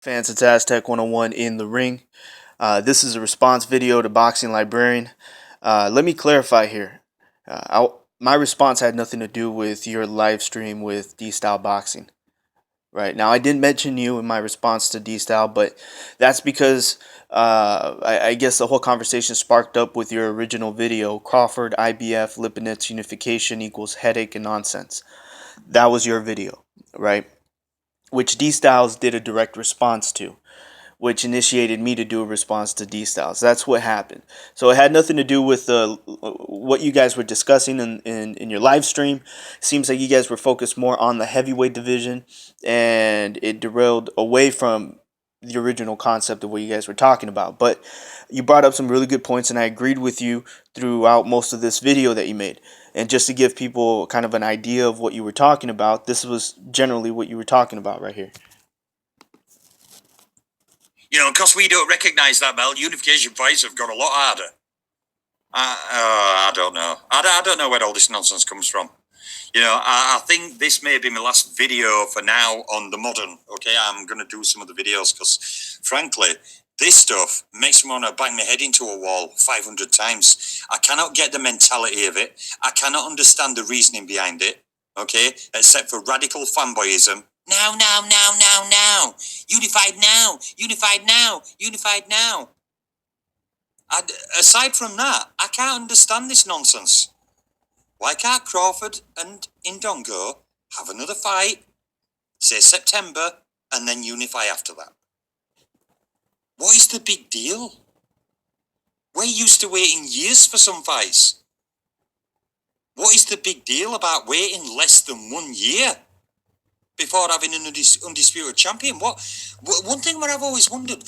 Fans, it's Aztec 101 in the ring. This is a response video to Boxing Librarian. Let me clarify here. My response had nothing to do with your live stream with D-Style Boxing. Right now, I didn't mention you in my response to D-Style, but that's because I guess the whole conversation sparked up with your original video, Crawford, IBF, Lipinets unification equals headache and nonsense. That was your video, right? Which D-Styles did a direct response to, which initiated me to do a response to D Styles. That's what happened. So it had nothing to do with what you guys were discussing in your live stream. Seems like you guys were focused more on the heavyweight division, and it derailed away from the original concept of what you guys were talking about. But you brought up some really good points, and I agreed with you throughout most of this video that you made. And just to give people kind of an idea of what you were talking about, this was generally what you were talking about right here. Because we don't recognise that belt, unification fights have got a lot harder. I don't know. I don't know where all this nonsense comes from. I think this may be my last video for now on the modern. Okay, I'm going to do some of the videos because, frankly, this stuff makes me want to bang my head into a wall 500 times. I cannot get the mentality of it. I cannot understand the reasoning behind it. Okay, except for radical fanboyism. Now. Unified now. Unified now. Unified now. Aside from that, I can't understand this nonsense. Why can't Crawford and Indongo have another fight, say September, and then unify after that? What is the big deal? We're used to waiting years for some fights. What is the big deal about waiting less than 1 year before having an undisputed champion? One thing where I've always wondered.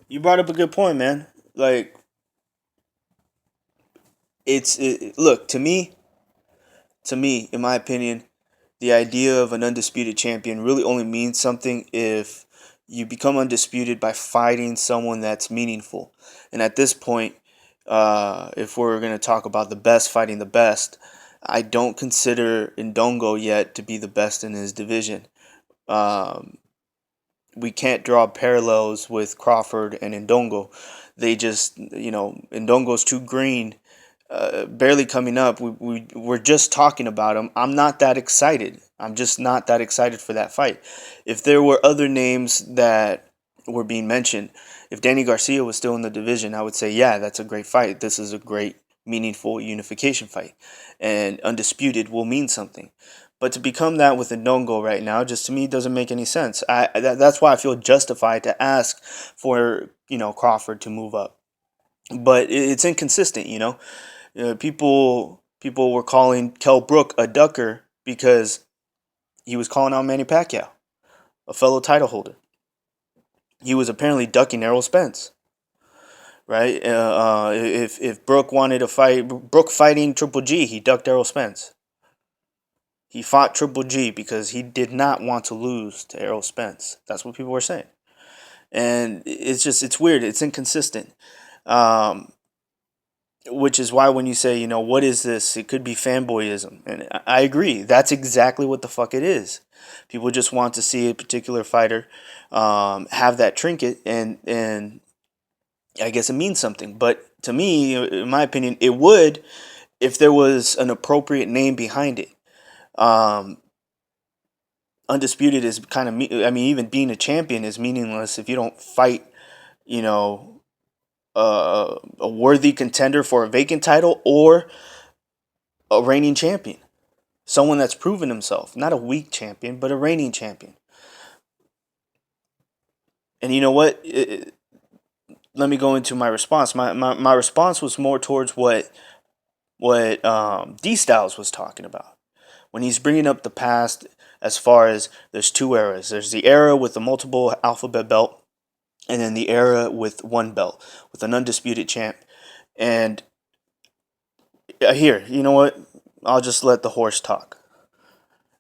You brought up a good point, man. Like, look, to me, in my opinion, the idea of an undisputed champion really only means something if you become undisputed by fighting someone that's meaningful. And at this point, if we're going to talk about the best fighting the best, I don't consider Indongo yet to be the best in his division. We can't draw parallels with Crawford and Indongo. They just, Indongo's too green, barely coming up. We're just talking about him. I'm not that excited. I'm just not that excited for that fight. If there were other names that were being mentioned, if Danny Garcia was still in the division, I would say, yeah, that's a great fight. This is a great, meaningful unification fight. And undisputed will mean something. But to become that with Ndongo right now, just to me, doesn't make any sense. That's why I feel justified to ask for, Crawford to move up. But it's inconsistent, people were calling Kell Brook a ducker because he was calling out Manny Pacquiao, a fellow title holder. He was apparently ducking Errol Spence, right? If Brook wanted to fight, Brook fighting Triple G, he ducked Errol Spence. He fought Triple G because he did not want to lose to Errol Spence. That's what people were saying. And it's weird. It's inconsistent. Which is why when you say, what is this? It could be fanboyism. And I agree. That's exactly what the fuck it is. People just want to see a particular fighter have that trinket, and I guess it means something. But to me, in my opinion, it would if there was an appropriate name behind it. Undisputed is kind of, even being a champion is meaningless if you don't fight, a worthy contender for a vacant title or a reigning champion. Someone that's proven himself. Not a weak champion, but a reigning champion. And you know what? Let me go into my response. My response was more towards what D Styles was talking about. When he's bringing up the past as far as there's two eras. There's the era with the multiple alphabet belt, and then the era with one belt, with an undisputed champ. And here, you know what? I'll just let the horse talk.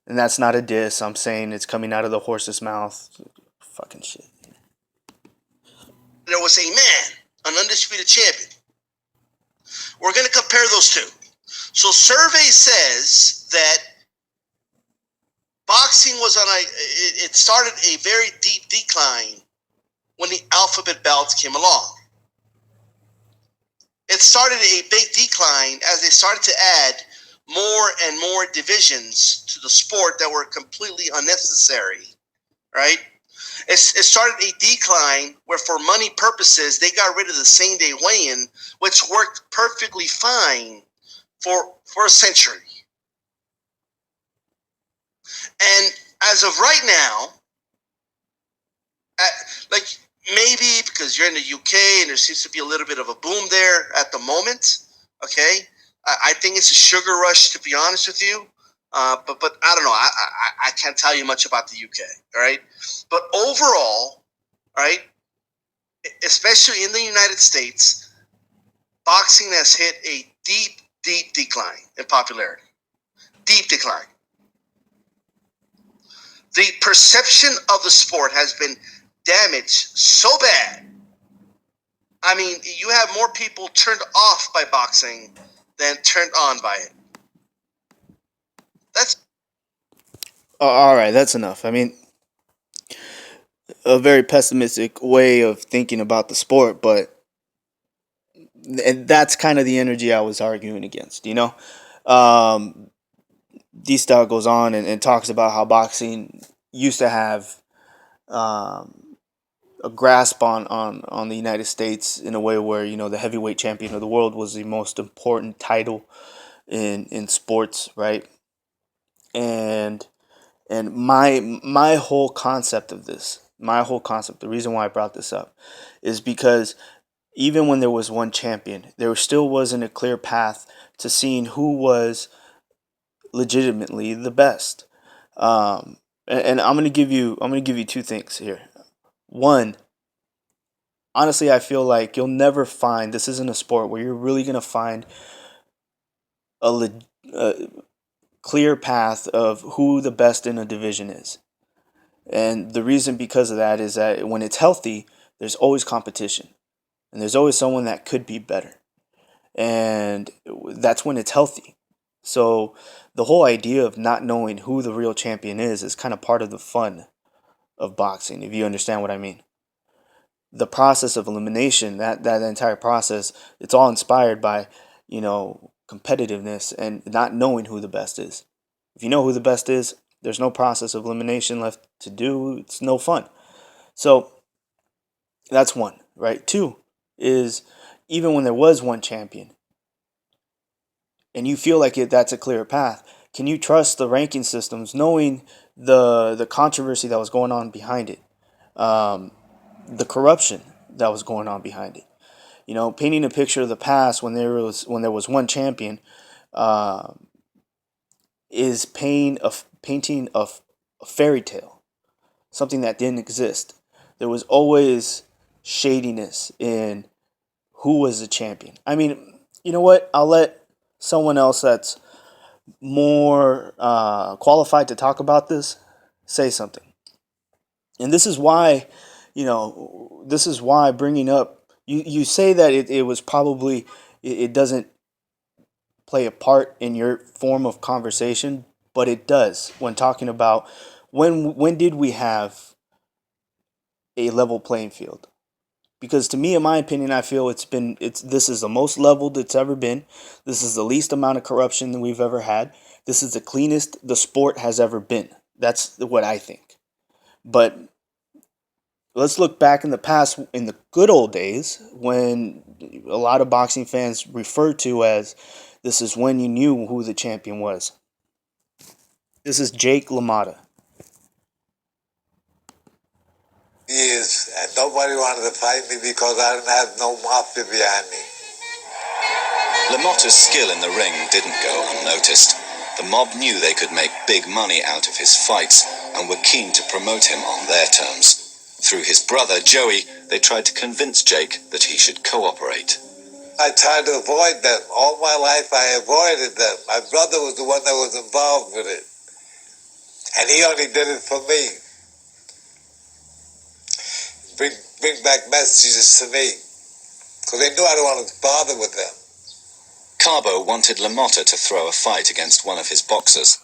And that's not a diss. I'm saying it's coming out of the horse's mouth. Fucking shit. There was a man, an undisputed champion. We're going to compare those two. So survey says that boxing was on it started a very deep decline when the alphabet belts came along. It started a big decline as they started to add more and more divisions to the sport that were completely unnecessary, right? It started a decline where, for money purposes, they got rid of the same-day weigh-in, which worked perfectly fine for a century. And as of right now, like maybe because you're in the UK and there seems to be a little bit of a boom there at the moment, okay? I think it's a sugar rush, to be honest with you. But I don't know. I can't tell you much about the UK, all right? But overall, all right, especially in the United States, boxing has hit a deep, deep decline in popularity. Deep decline. The perception of the sport has been damaged so bad. I mean, you have more people turned off by boxing than turned on by it. That's All right, that's enough. I mean, a very pessimistic way of thinking about the sport, but and that's kind of the energy I was arguing against. Um, D Star goes on and talks about how boxing used to have a grasp on the United States in a way where the heavyweight champion of the world was the most important title in sports, right? And my whole concept of this, the reason why I brought this up, is because even when there was one champion, there still wasn't a clear path to seeing who was legitimately the best. And I'm gonna give you two things here. One, honestly, I feel like you'll never find, this isn't a sport where you're really gonna find a clear path of who the best in a division is. And the reason because of that is that when it's healthy, there's always competition. And there's always someone that could be better. And that's when it's healthy. So the whole idea of not knowing who the real champion is kind of part of the fun of boxing, if you understand what I mean. The process of elimination, that entire process, it's all inspired by, competitiveness and not knowing who the best is. If you know who the best is, there's no process of elimination left to do. It's no fun. So that's one, right? Two is, even when there was one champion and you feel like that's a clear path, can you trust the ranking systems knowing the controversy that was going on behind it? The corruption that was going on behind it. Painting a picture of the past when there was one champion, uh, is painting a fairy tale, something that didn't exist. There was always shadiness in who was the champion. I mean, you know what? I'll let someone else that's more qualified to talk about this say something. And this is why bringing up, you say that it was probably, it doesn't play a part in your form of conversation, but it does when talking about, when did we have a level playing field? Because to me, in my opinion, I feel this is the most leveled it's ever been. This is the least amount of corruption that we've ever had. This is the cleanest the sport has ever been. That's what I think. But let's look back in the past, in the good old days, when a lot of boxing fans refer to as, this is when you knew who the champion was. This is Jake LaMotta. Years, and nobody wanted to fight me because I didn't have no mafia behind me. LaMotta's skill in the ring didn't go unnoticed. The mob knew they could make big money out of his fights and were keen to promote him on their terms. Through his brother, Joey, they tried to convince Jake that he should cooperate. I tried to avoid them. All my life I avoided them. My brother was the one that was involved with it. And he only did it for me. Bring back messages to me. Because they knew I didn't want to bother with them. Carbo wanted LaMotta to throw a fight against one of his boxers.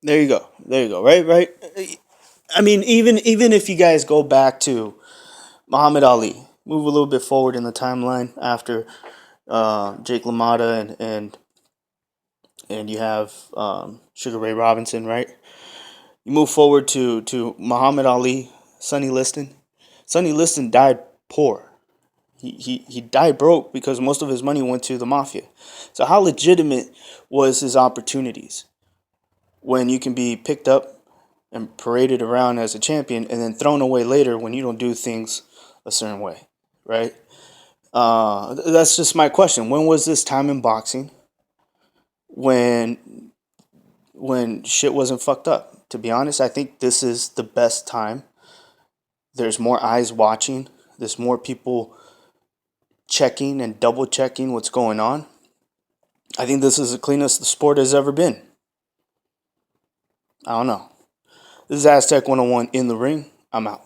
There you go. There you go. Right, right. I mean, even if you guys go back to Muhammad Ali, move a little bit forward in the timeline after Jake LaMotta and you have Sugar Ray Robinson, right? You move forward to Muhammad Ali, Sonny Liston. Sonny Liston died poor. He died broke because most of his money went to the mafia. So how legitimate was his opportunities when you can be picked up and paraded around as a champion and then thrown away later when you don't do things a certain way, right? That's just my question. When was this time in boxing when shit wasn't fucked up? To be honest, I think this is the best time. There's more eyes watching. There's more people checking and double checking what's going on. I think this is the cleanest the sport has ever been. I don't know. This is Aztec 101 in the ring. I'm out.